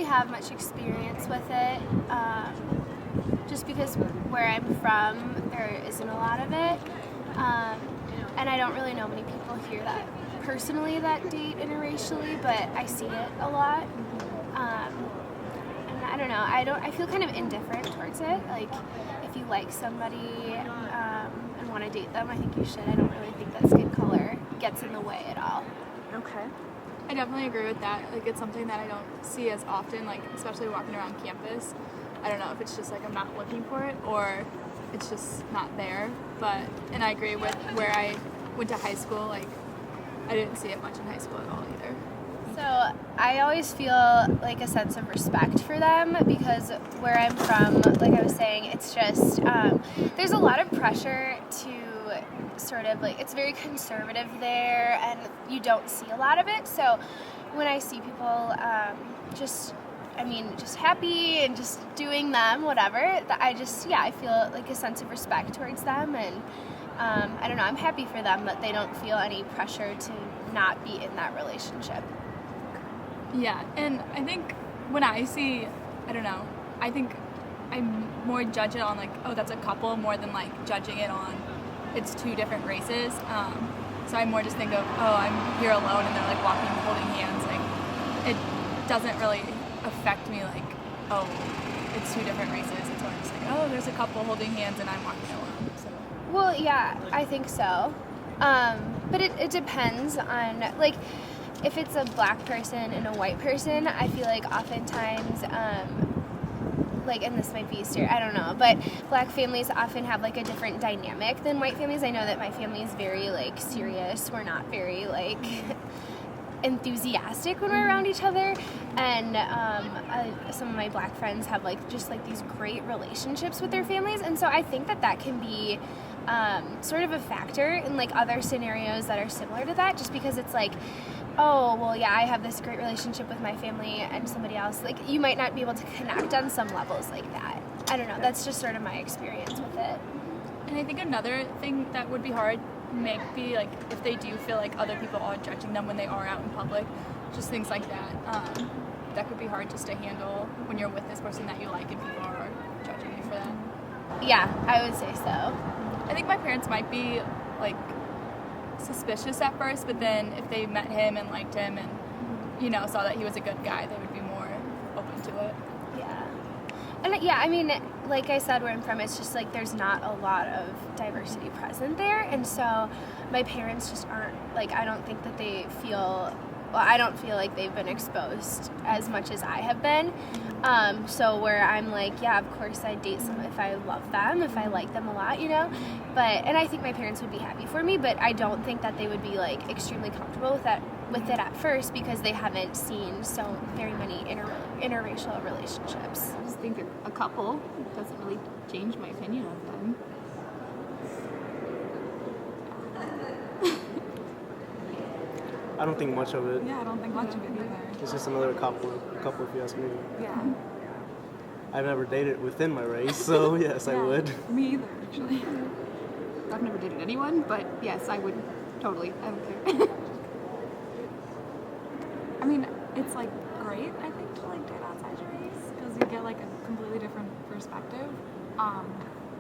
have much experience with it, just because where I'm from, there isn't a lot of it. And I don't really know many people here that personally that date interracially, but I see it a lot. And I don't know, I feel kind of indifferent towards it. Like, if you like somebody and want to date them, I think you should. I don't really think that skin color gets in the way at all. Okay. I definitely agree with that. Like, it's something that I don't see as often, like, especially walking around campus. I don't know if it's just like I'm not looking for it or it's just not there. And I agree with where I went to high school, like, I didn't see it much in high school at all either. So I always feel like a sense of respect for them because where I'm from, like I was saying, it's just, there's a lot of pressure to sort of like, it's very conservative there and you don't see a lot of it. So when I see people just happy and just doing them, whatever, I feel like a sense of respect towards them. And I don't know, I'm happy for them that they don't feel any pressure to not be in that relationship. Yeah, and I think when I see, I don't know, I think I'm more judge it on like, oh, that's a couple, more than like judging it on it's two different races. So I more just think of, oh, I'm here alone and they're like walking, holding hands. Like, it doesn't really affect me like, oh, it's two different races. It's more just like, oh, there's a couple holding hands and I'm walking alone. So. Well, yeah, I think so. But it depends on, like, if it's a black person and a white person, I feel like oftentimes, like, and this might be I don't know, but black families often have, like, a different dynamic than white families. I know that my family is very, like, serious. We're not very, like, enthusiastic when we're around each other. And some of my black friends have, like, just, like, these great relationships with their families. And so I think that can be sort of a factor in, like, other scenarios that are similar to that, just because it's like, oh, well, yeah, I have this great relationship with my family and somebody else. Like, you might not be able to connect on some levels like that. I don't know. That's just sort of my experience with it. And I think another thing that would be hard may be, like, if they do feel like other people are judging them when they are out in public, just things like that. That could be hard just to handle when you're with this person that you like and people are judging you for that. Yeah, I would say so. I think my parents might be, like, suspicious at first, but then if they met him and liked him and, you know, saw that he was a good guy, they would be more open to it. Yeah. And yeah, I mean, like I said, where I'm from, it's just like there's not a lot of diversity present there, and so my parents just aren't, like, I don't think that they feel, well, I don't feel like they've been exposed as much as I have been. So where I'm like, yeah, of course I'd date someone if I love them, if I like them a lot, you know? And I think my parents would be happy for me, but I don't think that they would be, like, extremely comfortable with it at first because they haven't seen so very many interracial relationships. I just think a couple doesn't really change my opinion of them. I don't think much of it. Yeah, I don't think much of it either. It's just another couple if you ask me. Yeah. I've never dated within my race, so yes, I would. Me either, actually. I've never dated anyone, but yes, I would totally. I don't care. I mean, it's, like, great, I think, to, like, date outside your race because you get, like, a completely different perspective.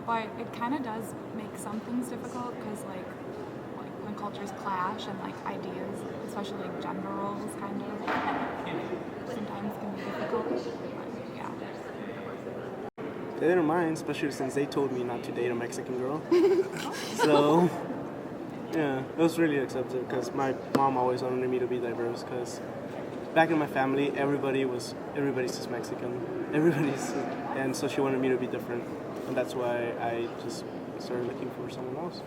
But it kind of does make some things difficult because, like when cultures clash and, like, ideas, especially, like, gender roles, kind of sometimes can be difficult. But, yeah. They didn't mind, especially since they told me not to date a Mexican girl. So, yeah, it was really accepted because my mom always wanted me to be diverse because back in my family, everybody's just Mexican. And so she wanted me to be different. And that's why I just started looking for someone else.